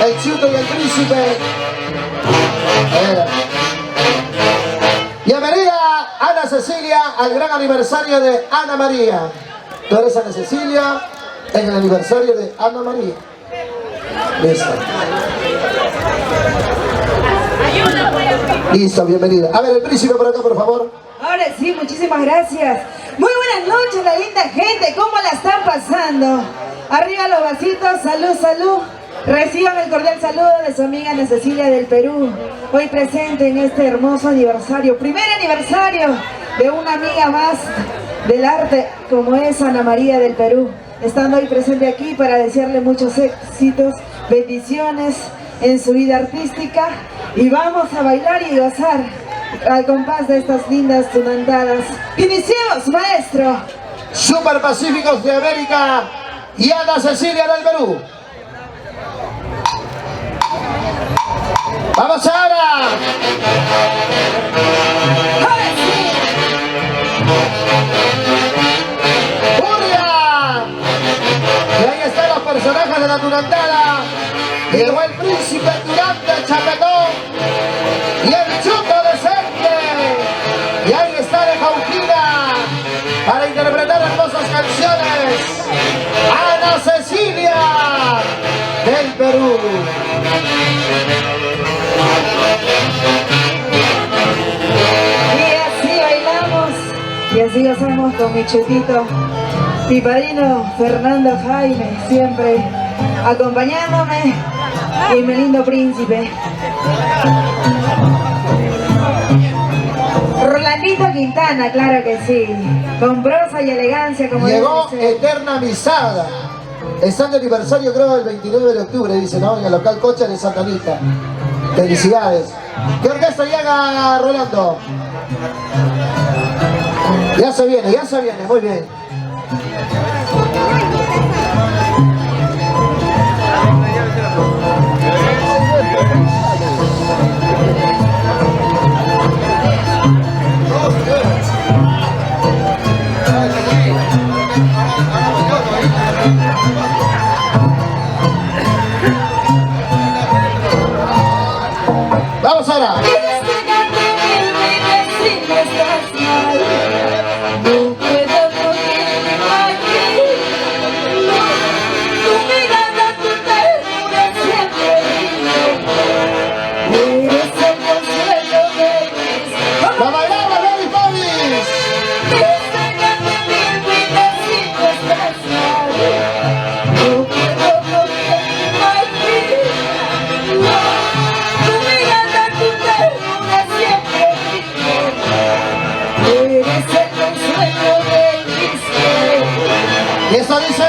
el Chuto y el Príncipe. Bienvenida Ana Cecilia al gran aniversario de Ana María. Tú eres Ana Cecilia en el aniversario de Ana María. Listo. Listo, bienvenida. A ver, el Príncipe por acá, por favor. Ahora sí, muchísimas gracias. Muy buenas noches, la linda gente. ¿Cómo la están pasando? Arriba los vasitos, salud, salud. Reciban el cordial saludo de su amiga Ana Cecilia del Perú. Hoy presente en este hermoso aniversario. Primer aniversario de una amiga más del arte como es Ana María del Perú. Estando hoy presente aquí para desearle muchos éxitos, bendiciones en su vida artística. Y vamos a bailar y gozar al compás de estas lindas tunantadas. ¡Iniciemos, maestro! Super Pacíficos de América y Ana Cecilia del Perú. ¡Vamos ahora! ¡Furia! Y ahí están los personajes de la tunantada. Llegó el Príncipe Durante Chapetón y el Chuto Decente. Y ahí está de Jauquina para interpretar hermosas canciones. Ana Cecilia del Perú. Y así bailamos y así gozamos con mi chutito, mi padrino Fernando Jaime, siempre acompañándome, y mi lindo príncipe Rolandito Quintana, claro que sí, con prosa y elegancia como llegó debe ser. Eterna Misada. Están de aniversario, creo, el 29 de octubre, dice, ¿no? En el local Cocha de Santa Anita. Felicidades. ¿Qué orquesta llega, Rolando? Ya se viene, muy bien. Vamos ahora. Y eso dice.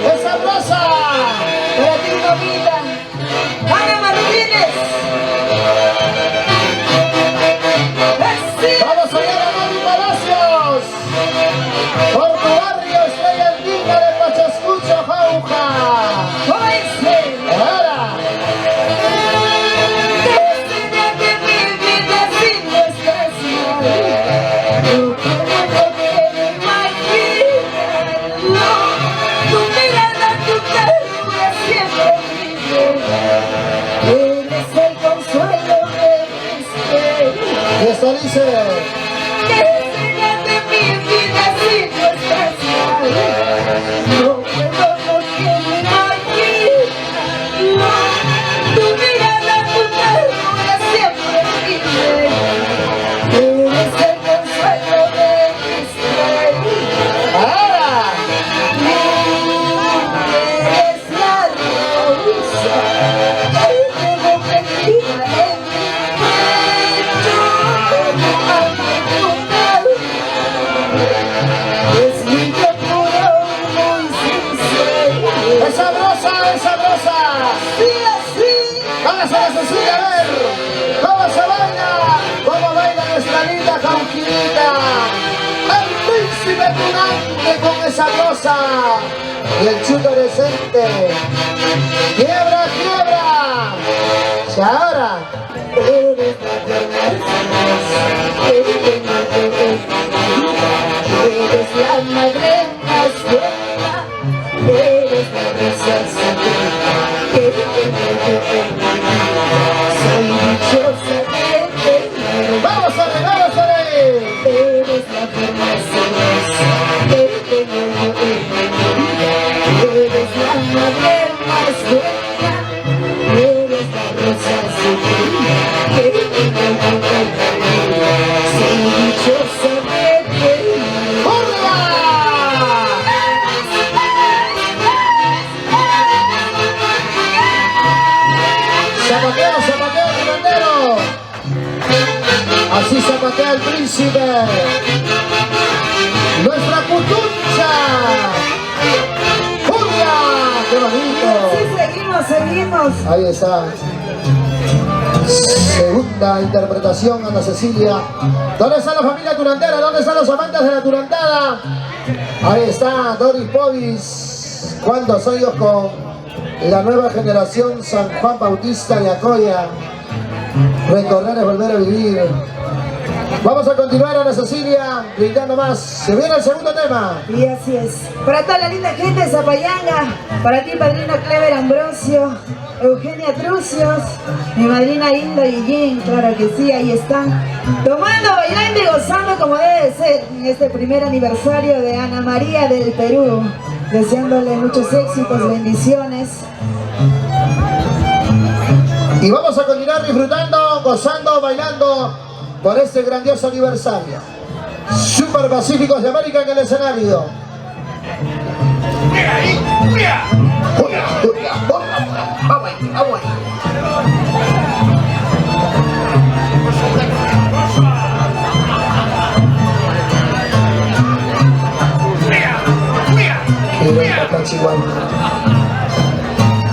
¡Esa rosa! Para ti, mamita. Ana Martínez. Vamos a ver a Mari Palacios. Por tu barrio estrella andina de Pachascucho, Jauja. Ahora. Y esto dice. Vamos a Cecilia a ver cómo se baila, cómo baila nuestra linda Jauquinita. El Príncipe Tunante con esa rosa. y el chuto decente. ¡Quiebra, quiebra! Y ahora. Eres la madre más buena, eres la princesa que soy dichosa de tener. ¡Vamos a ver, vamos a ver! Eres la forma celosa que tengo yo en mi vida. Eres la madre más buena, eres la rosa suprema que tengo yo en mi vida. Soy dichosa de tener. Zapatea, zapatea el bandero. Así zapatea el príncipe. Nuestra cutuncha. ¡Julia! ¡Qué bonito! Sí, seguimos. Ahí está. Segunda interpretación, Ana Cecilia. ¿Dónde está la familia turandera? ¿Dónde están los amantes de la turandada? Ahí está Doris Pobis. ¿Cuántos años con la nueva generación San Juan Bautista de Acoya? Recorrer es volver a vivir. Vamos a continuar, Ana Cecilia, brindando más. Se viene el segundo tema. Y así es. Para toda la linda gente de Zapayanga, para ti, padrino Clever Ambrosio, Eugenia Trucios, mi madrina Hilda Guillén, claro que sí, ahí están. Tomando, bailando y gozando como debe de ser en este primer aniversario de Ana María del Perú. Deseándole muchos éxitos, bendiciones. Y vamos a continuar disfrutando, gozando, bailando por este grandioso aniversario. Super Pacíficos de América en el escenario.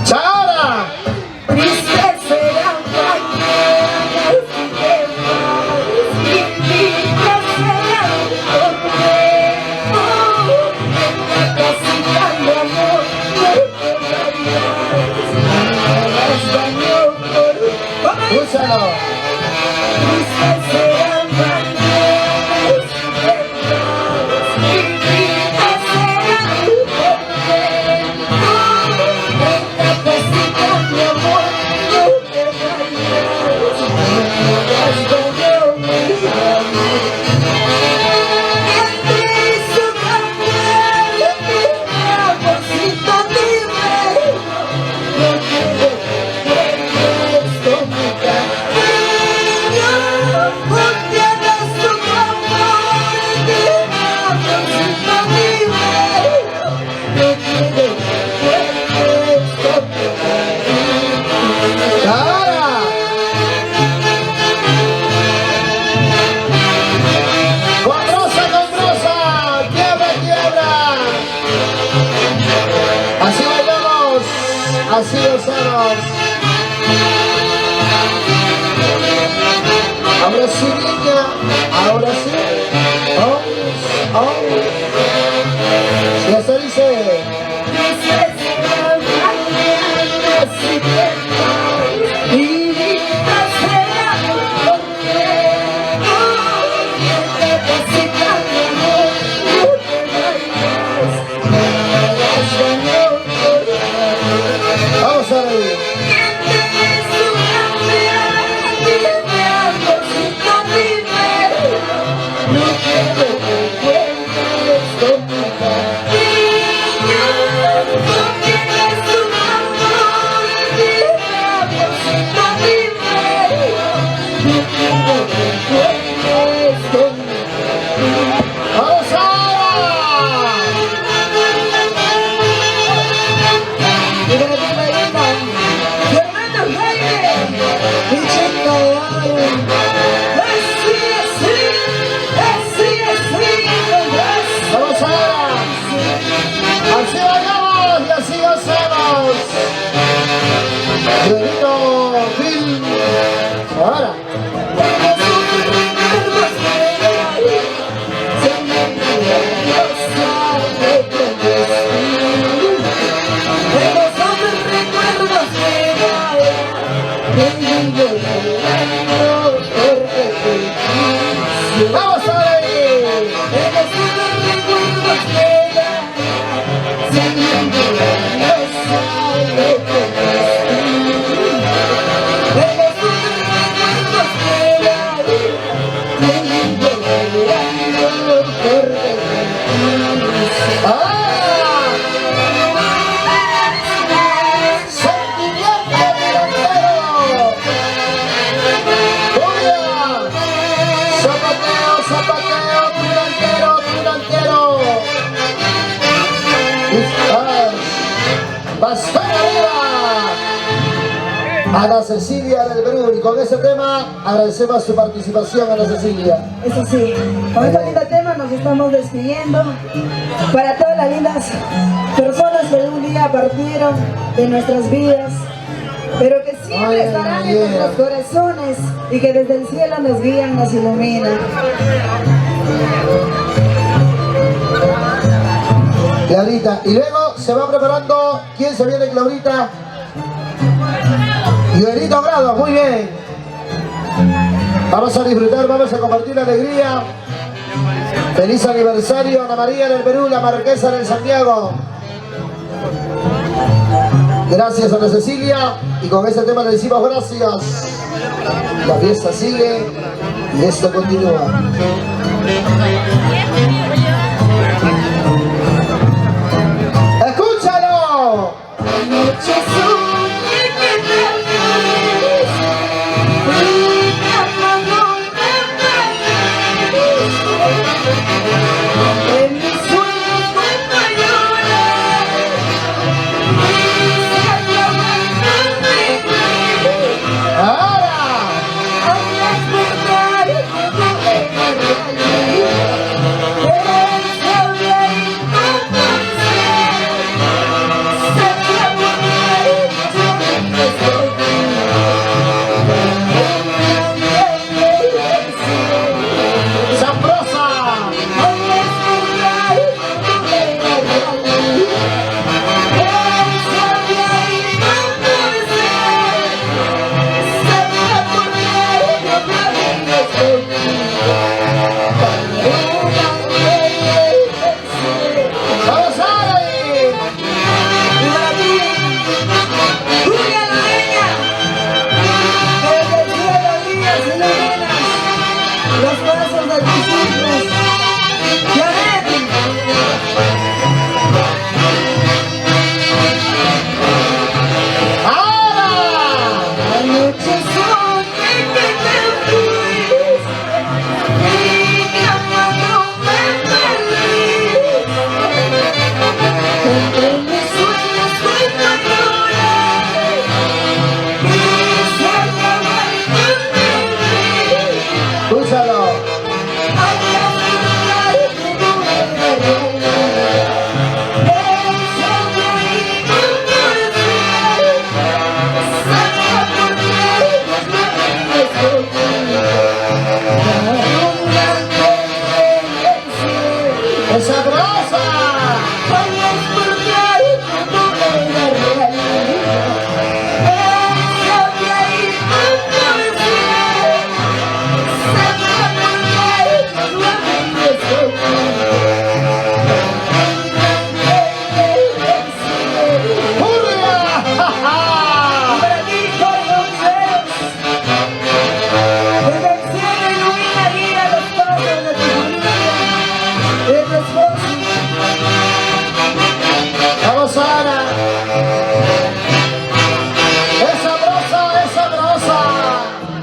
¡Chara! ¡Úsalo! Así gozamos. Ahora sí, niña. Ahora sí. Oh, oh. Y eso dice. Vamos a ver. Ahora. Vamos a ver. ¡Bastón arriba! Ana Cecilia del Perú, y con ese tema agradecemos su participación, Ana Cecilia. Eso sí, con este lindo tema nos estamos despidiendo para todas las lindas personas que algún día partieron de nuestras vidas, pero que siempre estarán en nuestros corazones y que desde el cielo nos guían, nos iluminan. Clarita, y luego se va preparando. ¿Quién se viene, Claudita? Yuelito Grado, muy bien. Vamos a disfrutar, vamos a compartir la alegría. Feliz aniversario, Ana María del Perú, la Marquesa del Santiago. Gracias, Ana Cecilia, y con este tema le decimos gracias. La fiesta sigue y esto continúa. ¡Escúchalo!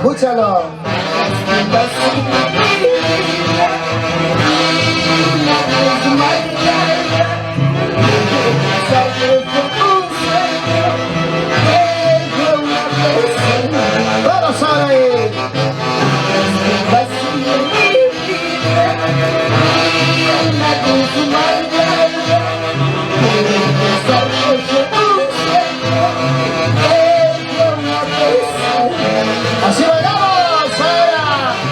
Escúchalo. Vamos a ver. Así bailamos ahora.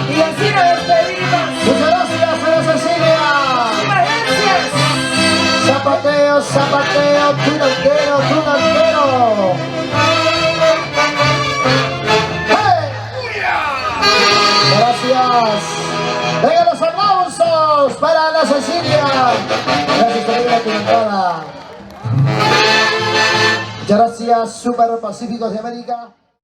Y así nos despedimos. Muchas gracias, Ana Cecilia. Muchas gracias. Zapateo, zapateo, tunantero, tunantero. gracias. Vengan los aplausos para Ana Cecilia. Gracias también a tu entrada. Muchas gracias, Super Pacíficos de América.